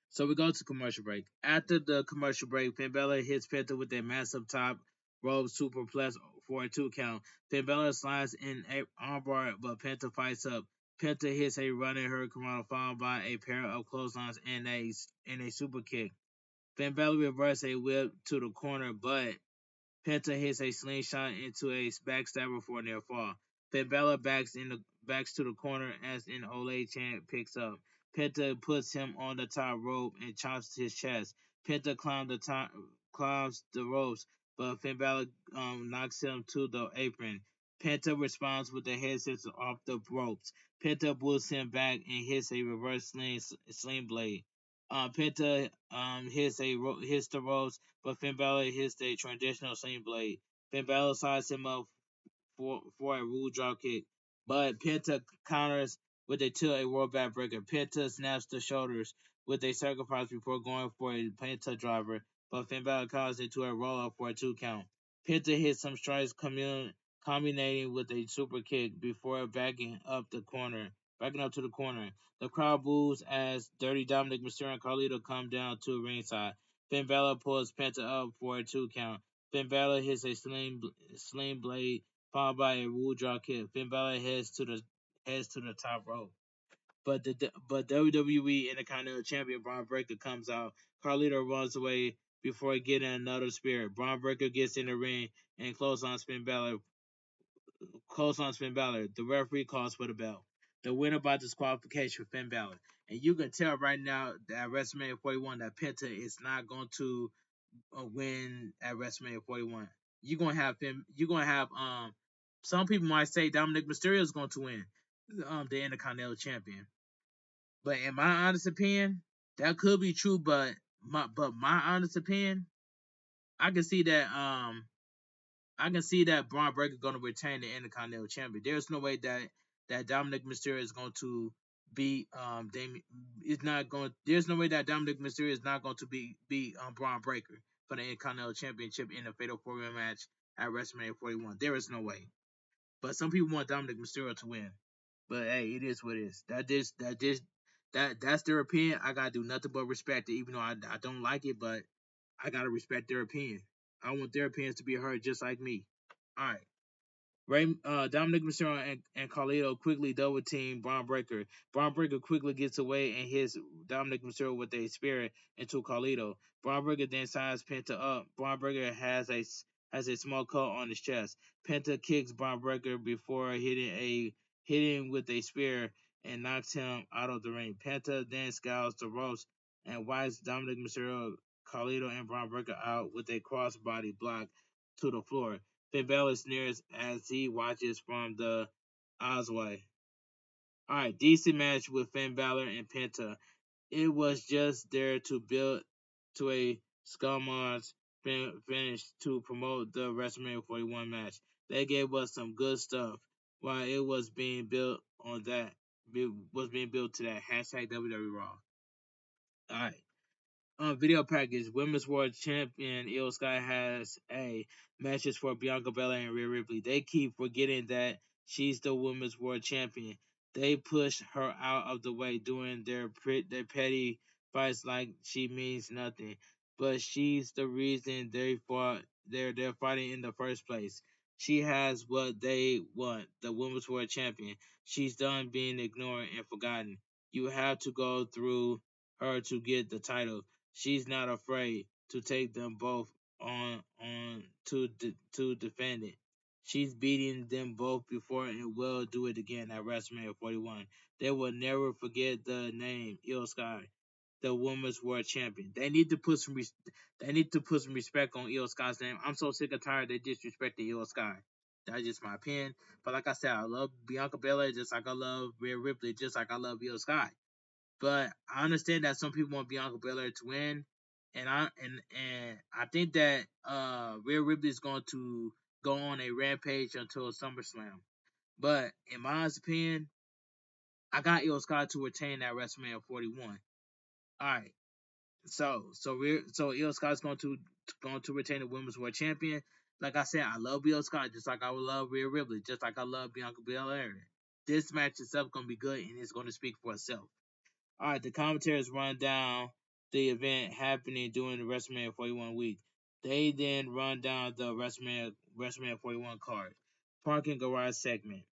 So we go to commercial break. After the commercial break, Finn Balor hits Penta with a massive top rope superplex for a 2 count. Finn Balor slides in a armbar, but Penta fights up. Penta hits a running hurricane followed by a pair of clotheslines and a super kick. Finn Balor reverses a whip to the corner, but Penta hits a slingshot into a backstabber for a near fall. Finn Balor backs to the corner as an Ole chant picks up. Penta puts him on the top rope and chops his chest. Penta climbs the ropes, but Finn Balor knocks him to the apron. Penta responds with the head scissors off the ropes. Penta pulls him back and hits a reverse sling blade. Penta hits the ropes, but Finn Balor hits the traditional sling blade. Finn Balor sides him up for a rude drop kick, but Penta counters with a tilt a world backbreaker. Penta snaps the shoulders with a sacrifice before going for a Penta driver, but Finn Balor calls into a roll up for a 2 count. Penta hits some strikes culminating with a super kick before backing up to the corner. The crowd boos as Dirty Dominic Mysterio and Carlito come down to ringside. Finn Balor pulls Penta up for a 2 count. Finn Balor hits a sling blade followed by a Woo Drop kick. Finn Balor heads to the top rope. But WWE Intercontinental Champion Braun Breaker comes out. Carlito runs away before getting another spear. Braun Breaker gets in the ring and close on Finn Balor. The referee calls for the bell. The winner by disqualification for Finn Balor. And you can tell right now that WrestleMania 41 that Penta is not going to win at WrestleMania 41. You're gonna have some people might say Dominic Mysterio is going to win the Intercontinental Champion. But in my honest opinion, that could be true. But my honest opinion, I can see that Braun Breaker is going to retain the Intercontinental Champion. There's no way that Dominic Mysterio is going to beat It's not going. There's no way that Dominic Mysterio is not going to beat Braun Breaker for the Intercontinental Championship in a Fatal 4-Way match at WrestleMania 41. There is no way. But some people want Dominic Mysterio to win. But hey, it is what it is. That's their opinion. I gotta do nothing but respect it, even though I don't like it, but I gotta respect their opinion. I want their opinions to be heard just like me. All right. Dominic Mysterio and Carlito quickly double team Braun Breaker. Braun Breaker quickly gets away and hits Dominic Mysterio with a spear into Carlito. Braun Breaker then signs Penta up. Braun Breaker has a small cut on his chest. Penta kicks Braun Breaker before hitting with a spear and knocks him out of the ring. Penta then scales the ropes and wipes Dominic Mysterio, Carlito, and Braun Breaker out with a crossbody block to the floor. Finn Balor sneers as he watches from the Osway. Alright, decent match with Finn Balor and Penta. It was just there to build to a Skullmon's finish to promote the WrestleMania 41 match. They gave us some good stuff while it was being built on that. It was being built to that. Hashtag WWE Raw. Alright. Video package. Women's World Champion Io Sky has a matches for Bianca Belair and Rhea Ripley. They keep forgetting that she's the Women's World Champion. They push her out of the way doing their petty fights like she means nothing. But she's the reason they're fighting in the first place. She has what they want, the Women's World Champion. She's done being ignored and forgotten. You have to go through her to get the title. She's not afraid to take them both on to defend it. She's beating them both before and will do it again at WrestleMania 41. They will never forget the name Io Sky, the Women's World Champion. They need to put some respect on Io Sky's name. I'm so sick and tired they disrespected Io Sky. That's just my opinion. But like I said, I love Bianca Belair just like I love Rhea Ripley, just like I love Io Sky. But I understand that some people want Bianca Belair to win, and I think that Rhea Ripley is going to go on a rampage until SummerSlam. But in my honest opinion, I got Io Sky to retain that WrestleMania 41. All right, so Io Sky is going to retain the Women's World Champion. Like I said, I love Io Sky just like I would love Rhea Ripley, just like I love Bianca Belair. This match itself going to be good, and it's going to speak for itself. All right, the commentators run down the event happening during the WrestleMania 41 week. They then run down the WrestleMania 41 card. Parking garage segment.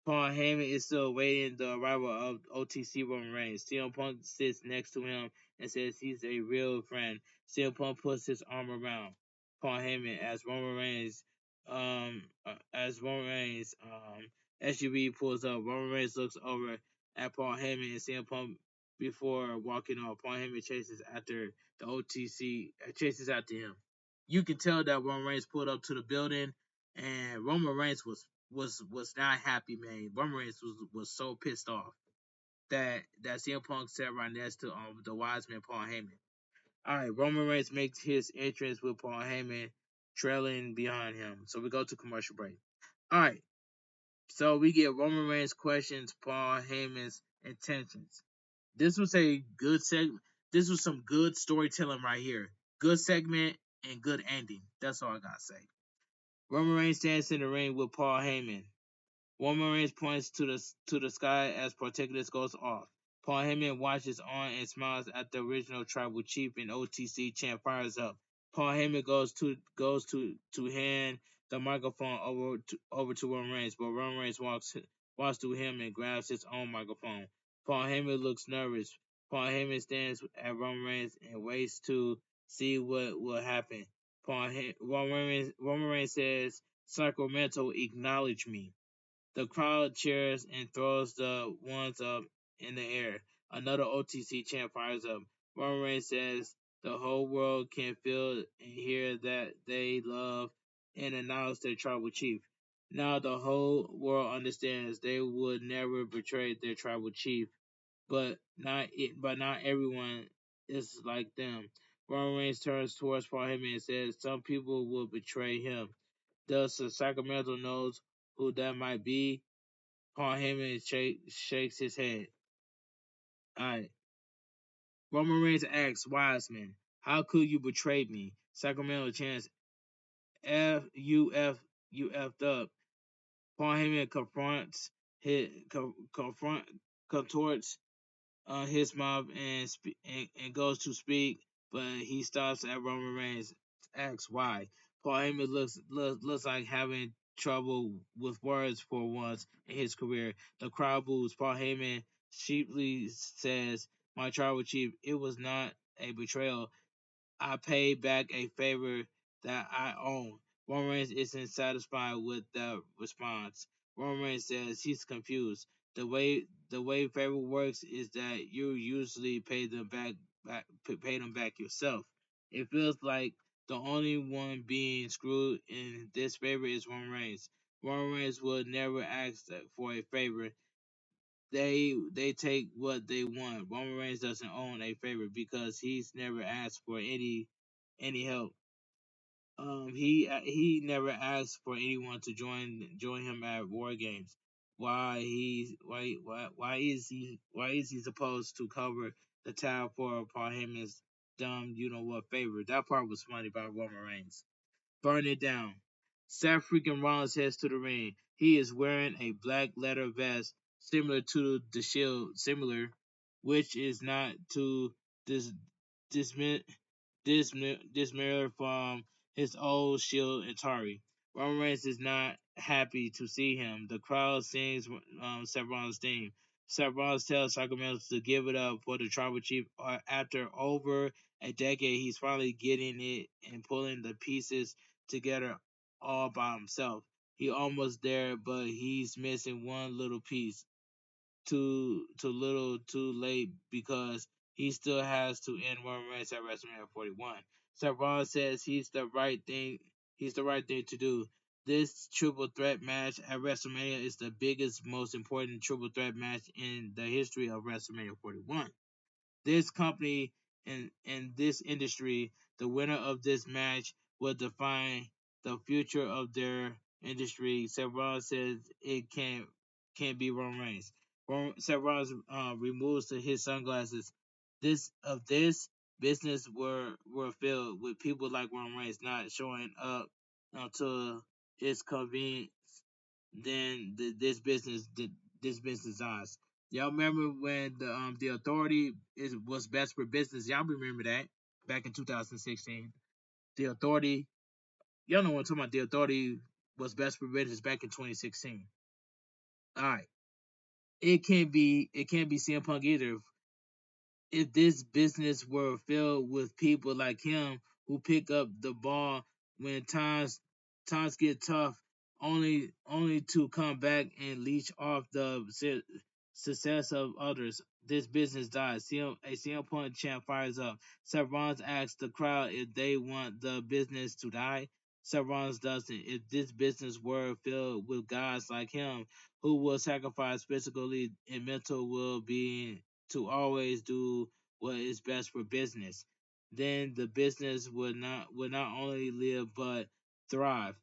Paul Heyman is still awaiting the arrival of OTC Roman Reigns. CM Punk sits next to him and says he's a real friend. CM Punk puts his arm around Paul Heyman as Roman Reigns SUV pulls up. Roman Reigns looks over at Paul Heyman and CM Punk before walking off. Paul Heyman chases after chases after him. You can tell that Roman Reigns pulled up to the building, and Roman Reigns was not happy, man. Roman Reigns was so pissed off that CM Punk sat right next to the wise man Paul Heyman. All right, Roman Reigns makes his entrance with Paul Heyman trailing behind him. So we go to commercial break. All right, So we get Roman Reigns questions Paul Heyman's intentions. This was a good segment. This was some good storytelling right here. Good segment and good ending. That's all I gotta say. Roman Reigns stands in the ring with Paul Heyman. Roman Reigns points to the sky as Particulates goes off. Paul Heyman watches on and smiles at the original tribal chief, and OTC chant fires up. Paul Heyman goes to hand the microphone over to Roman Reigns, but Roman Reigns walks to him and grabs his own microphone. Paul Heyman looks nervous. Paul Heyman stands at Roman Reigns and waits to see what will happen. Roman Reigns says, "Sacramento, acknowledge me." The crowd cheers and throws the ones up in the air. Another OTC chant fires up. Roman Reigns says the whole world can feel and hear that they love and announce their tribal chief. Now the whole world understands they would never betray their tribal chief, but not everyone is like them. Roman Reigns turns towards Paul Heyman and says some people will betray him. Thus Sacramento knows who that might be. Paul Heyman shakes his head. Alright. Roman Reigns asks Wiseman, "How could you betray me?" Sacramento chants, "You effed up." Paul Heyman contorts his mouth and goes to speak, but he stops at Roman Reigns. Asks why. Paul Heyman looks like having trouble with words for once in his career. The crowd boos. Paul Heyman sheepishly says, "My tribal chief, it was not a betrayal. I paid back a favor that I own." Roman Reigns isn't satisfied with the response. Roman Reigns says he's confused. The way favor works is that you usually pay them back yourself. It feels like the only one being screwed in this favor is Roman Reigns. Roman Reigns would never ask for a favor. They take what they want. Roman Reigns doesn't own a favor because he's never asked for any help. He never asked for anyone to join him at War Games. Why is he supposed to cover the tab for Paul Heyman's dumb you know what favor? That part was funny about Roman Reigns. Burn it down. Seth freaking Rollins heads to the ring. He is wearing a black leather vest similar to the Shield, which is not to dis, dismi, dismirror from his old Shield Atari. Roman Reigns is not happy to see him. The crowd sings Seth Rollins' theme. Seth Rollins tells Sacramento to give it up for the tribal chief. After over a decade, he's finally getting it and pulling the pieces together all by himself. He almost there, but he's missing one little piece. Too little, too late because he still has to end Roman Reigns at WrestleMania 41. Seth Rollins says he's the right thing. He's the right thing to do. This triple threat match at WrestleMania is the biggest, most important triple threat match in the history of WrestleMania 41. This company and this industry, the winner of this match will define the future of their industry. Seth Rollins says it can't be Roman Reigns. Seth Rollins removes his sunglasses. This business were filled with people like Roman Reigns not showing up until it's convenient. Then this business dies. Y'all remember when the authority was best for business? Y'all remember that back in 2016. The authority, y'all know what I'm talking about. The authority was best for business back in 2016. All right, it can't be CM Punk either if this business were filled with people like him who pick up the ball when times get tough, only to come back and leech off the success of others. This business dies. A CM Punk chant fires up. Seth Rollins asks the crowd if they want the business to die. Seth Rollins doesn't. If this business were filled with guys like him who will sacrifice physically and mental well-being to always do what is best for business, then the business would not only live but thrive.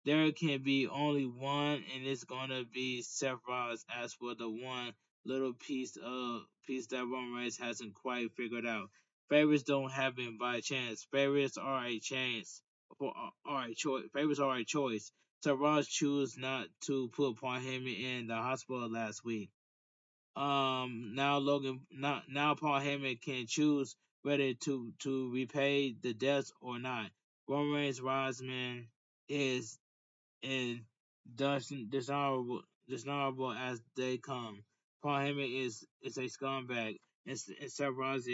There can be only one, and it's gonna be Seth Rollins. As for the one little piece that Roman Reigns hasn't quite figured out, favorites don't happen by chance. Favorites are a chance are a choice. Favorites are a choice. So Rollins chose not to put Paul Heyman in the hospital last week. Now Paul Heyman can choose whether to repay the debts or not. Roman Reigns' Rodman is and dishonorable as they come. Paul Heyman is a scumbag, and Seth Rollins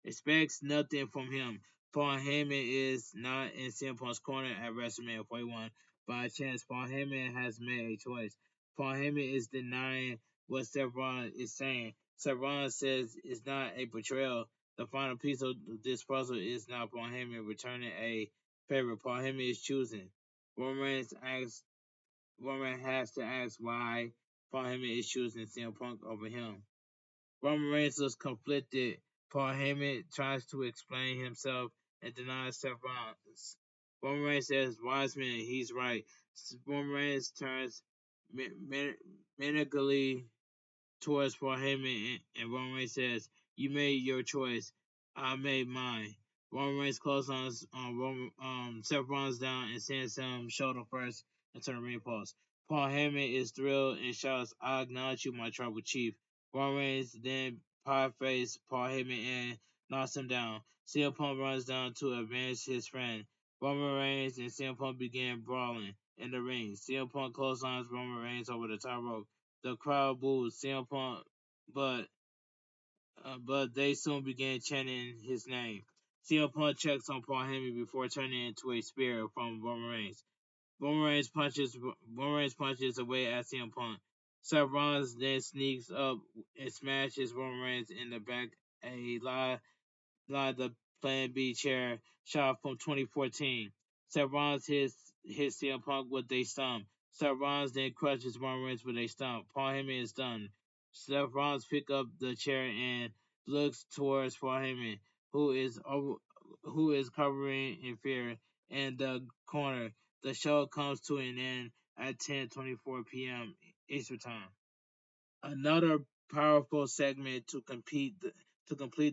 expects nothing from him. Paul Heyman is not in CM Punk's corner at WrestleMania 41 by chance. Paul Heyman has made a choice. Paul Heyman is denying what Seth Rollins is saying. Seth Rollins says it's not a betrayal. The final piece of this puzzle is now Paul Heyman returning a favor. Paul Heyman is choosing. Roman has to ask why Paul Heyman is choosing CM Punk over him. Roman Reigns looks conflicted. Paul Heyman tries to explain himself and denies Seth Rollins. Roman Reigns says, Wiseman, he's right. Roman Reigns turns menacingly towards Paul Heyman, and Roman Reigns says, "You made your choice. I made mine." Roman Reigns closes on Seth Rollins down and sends him shoulder first into the ring post. Paul Heyman is thrilled and shouts, "I acknowledge you, my tribal chief." Roman Reigns then pie face Paul Heyman and knocks him down. CM Punk runs down to avenge his friend. Roman Reigns and CM Punk begin brawling in the ring. CM Punk clotheslines Roman Reigns over the top rope. The crowd boos CM Punk, but they soon began chanting his name. CM Punk checks on Paul Heyman before turning into a spear from Roman Reigns. Roman Reigns punches away at CM Punk. Seth Rollins then sneaks up and smashes Roman Reigns in the back. A live the Plan B chair shot from 2014. Seth Rollins hits CM Punk with a stomp. Seth Rollins then crushes Roman Reigns with a stomp. Paul Heyman is done. Seth Rollins picks up the chair and looks towards Paul Heyman, who is covering in fear in the corner. The show comes to an end at 10:24 p.m. Eastern Time. Another powerful segment to complete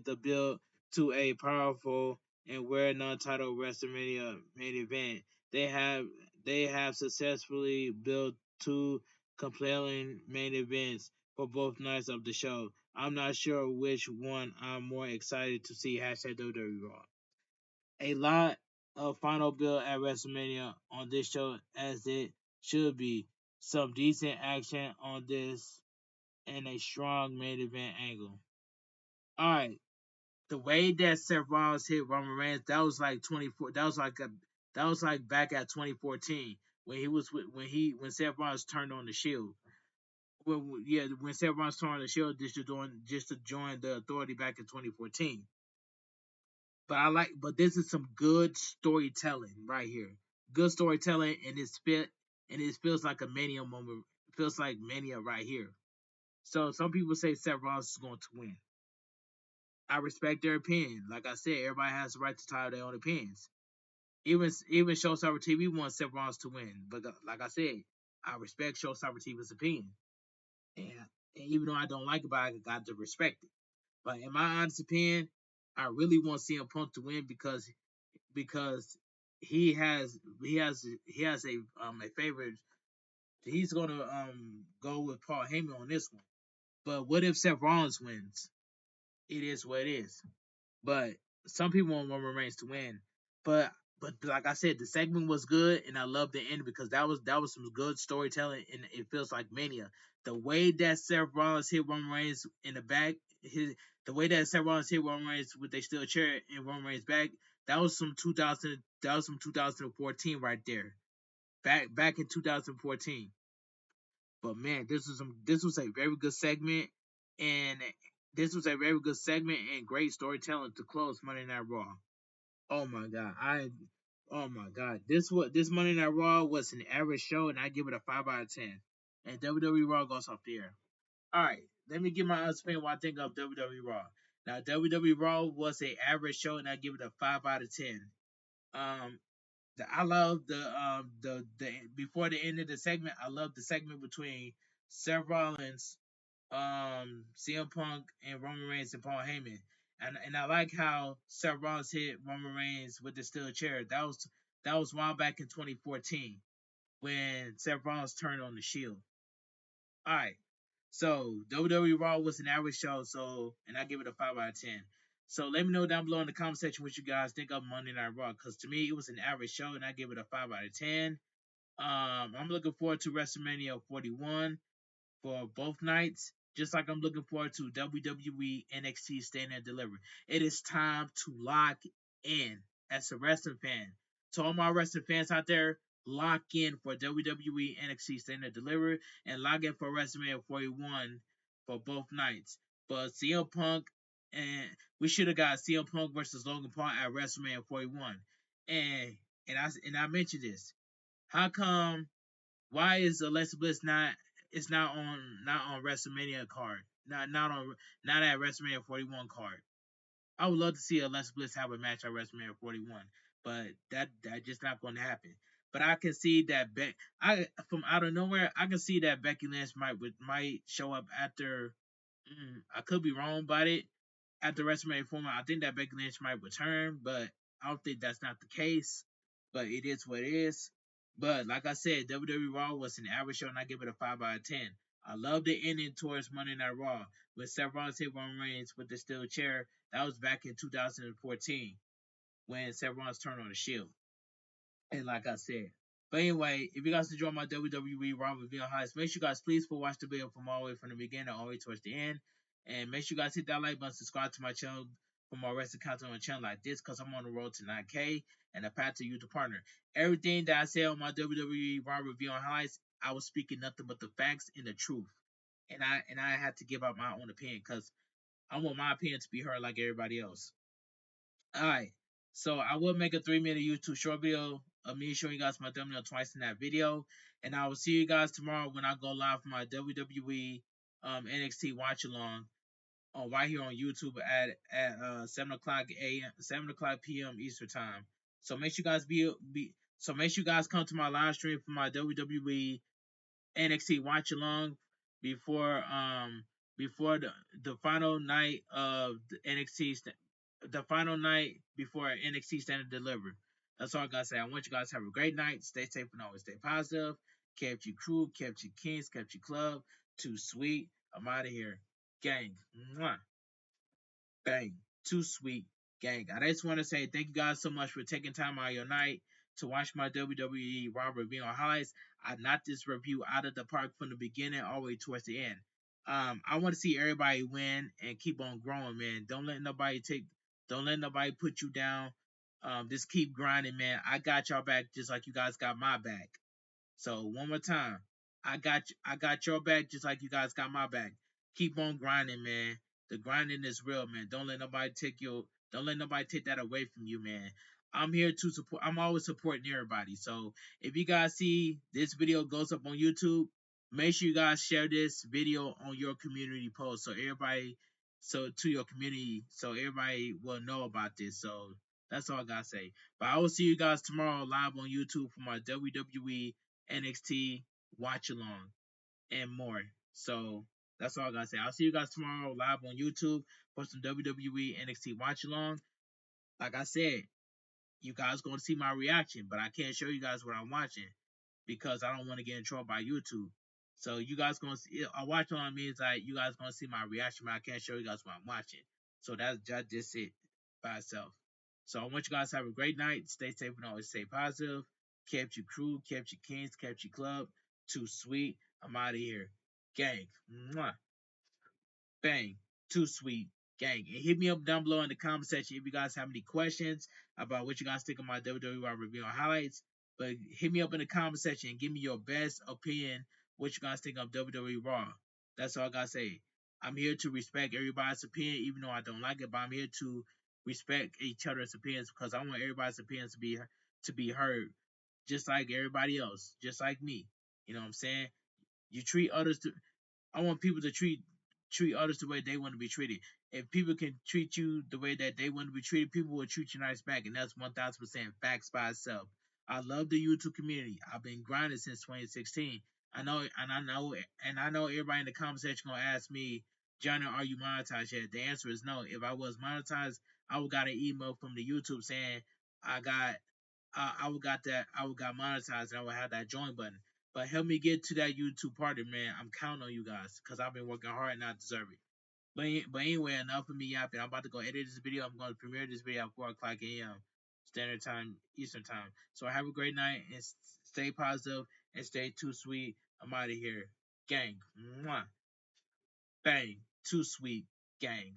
the build to a powerful and rare non-title WrestleMania main event. They have they have successfully built two compelling main events for both nights of the show. I'm not sure which one I'm more excited to see. Hashtag WWE Raw. A lot of final build at WrestleMania on this show as it should be. Some decent action on this and a strong main event angle. All right, the way that Seth Rollins hit Roman Reigns, that was like 24. That was like back at 2014 when when Seth Rollins turned on the Shield. When Seth Rollins turned on the Shield just to join the Authority back in 2014. But this is some good storytelling right here. Good storytelling, and it feels like a Mania moment. It feels like Mania right here. So some people say Seth Rollins is going to win. I respect their opinion. Like I said, everybody has the right to title their own opinions. Even Showstopper TV wants Seth Rollins to win, but like I said, I respect Showstopper TV's opinion, and, and even though I don't like it, but I got to respect it. But in my honest opinion, I really want CM Punk to win because he has a favorite. He's gonna go with Paul Heyman on this one. But what if Seth Rollins wins? It is what it is. But some people want Roman Reigns to win. But like I said, the segment was good, and I love the end because that was some good storytelling, and it feels like Mania. The way that Seth Rollins hit Roman Reigns in the back, the way that Seth Rollins hit Roman Reigns with a steel chair in Roman Reigns' back, that was some 2000. That was some 2014 right there. Back in 2014. But man, this was a very good segment, and this was a very good segment and great storytelling to close Monday Night Raw. Oh my god, oh my god, this Monday Night Raw was an average show, and I give it a 5 out of 10. And WWE Raw goes off the air. All right, let me give my honest opinion what I think of WWE Raw. Now WWE Raw was an average show, and I give it a 5 out of 10. Um, I love the before the end of the segment. I love the segment between Seth Rollins, CM Punk, and Roman Reigns and Paul Heyman. And I like how Seth Rollins hit Roman Reigns with the steel chair. That was while back in 2014 when Seth Rollins turned on the Shield. All right. So WWE Raw was an average show, and I give it a 5 out of 10. So let me know down below in the comment section what you guys think of Monday Night Raw, because to me it was an average show, and I give it a 5 out of 10. I'm looking forward to WrestleMania 41 for both nights, just like I'm looking forward to WWE NXT Stand and Deliver. It is time to lock in as a wrestling fan. To all my wrestling fans out there, lock in for WWE NXT Stand and Deliver, and lock in for WrestleMania 41 for both nights. But CM Punk, and we should have got CM Punk versus Logan Paul at WrestleMania 41. And I mentioned this. How come why is Alexa Bliss not on WrestleMania card? Not at WrestleMania 41 card. I would love to see Alexa Bliss have a match at WrestleMania 41, but that just not going to happen. But I can see that from out of nowhere, I can see that Becky Lynch might show up after. I could be wrong about it. After WrestleMania 41, I think that Becky Lynch might return, but I don't think that's not the case. But it is what it is. But like I said, WWE Raw was an average show, and I give it a 5 out of 10. I love the ending towards Monday Night Raw with Seth Rollins hit Roman Reigns with the steel chair. That was back in 2014 when Seth Rollins turned on the Shield. And like I said. But anyway, if you guys enjoy my WWE Raw review highlights, make sure you guys please watch the video from all the way from the beginning all the way towards the end. And make sure you guys hit that like button, subscribe to my channel for more wrestling content on a channel like this, because I'm on the road to 9K and a path to YouTube partner. Everything that I say on my WWE Raw review and highlights, I was speaking nothing but the facts and the truth. And I had to give out my own opinion, because I want my opinion to be heard like everybody else. Alright, so I will make a 3-minute YouTube short video of me showing you guys my thumbnail twice in that video. And I will see you guys tomorrow when I go live for my WWE NXT watch along right here on YouTube at 7 o'clock p.m. Eastern time. So make sure you guys make sure you guys come to my live stream for my WWE NXT watch along before the final night of the the final night before NXT Stand and Deliver. That's all I gotta say. I want you guys to have a great night. Stay safe and always stay positive. KFG crew, KFG Kings, KFG Club. Too sweet. I'm out of here. Gang. Mwah. Bang. Too sweet. Gang. I just want to say thank you guys so much for taking time out of your night to watch my WWE Raw review and highlights. I knocked this review out of the park from the beginning all the way towards the end. I want to see everybody win and keep on growing, man. Don't let nobody put you down. Just keep grinding, man. I got y'all back just like you guys got my back. So one more time, I got your back just like you guys got my back. Keep on grinding, man. The grinding is real, man. Don't let nobody take that away from you, man. I'm here to support. I'm always supporting everybody. So if you guys see this video goes up on YouTube, make sure you guys share this video on your community post to your community, so everybody will know about this. So that's all I gotta say. But I will see you guys tomorrow live on YouTube for my WWE NXT watch along and more. So that's all I gotta say. I'll see you guys tomorrow live on YouTube for some WWE NXT watch along. Like I said, you guys gonna see my reaction, but I can't show you guys what I'm watching because I don't want to get in trouble by YouTube. So you guys gonna see a watch along means like you guys gonna see my reaction, but I can't show you guys what I'm watching. So that's just it by itself. So I want you guys to have a great night. Stay safe and always stay positive. Kept your crew, kept your kings, kept your club. Too sweet. I'm out of here. Gang. Mwah. Bang. Too sweet. Gang. And hit me up down below in the comment section if you guys have any questions about what you guys think of my WWE review and highlights. But hit me up in the comment section and give me your best opinion what you guys think of WWE Raw. That's all I gotta say. I'm here to respect everybody's opinion, even though I don't like it, but I'm here to respect each other's opinions because I want everybody's opinions to be heard, just like everybody else, just like me. You know what I'm saying? You treat others to. I want people to treat others the way they want to be treated. If people can treat you the way that they want to be treated, people will treat you nice back, and that's 1,000% facts by itself. I love the YouTube community. I've been grinding since 2016. I know everybody in the comment section gonna ask me, Johnny, are you monetized yet? The answer is no. If I was monetized, I would got an email from the YouTube saying I would got monetized and I would have that join button. But help me get to that YouTube party, man. I'm counting on you guys because I've been working hard and I deserve it. But anyway, enough of me yapping. I'm about to go edit this video. I'm going to premiere this video at 4 o'clock a.m. Standard Time, Eastern Time. So have a great night and stay positive and stay too sweet. I'm out of here. Gang. Mwah. Bang. Too sweet. Gang.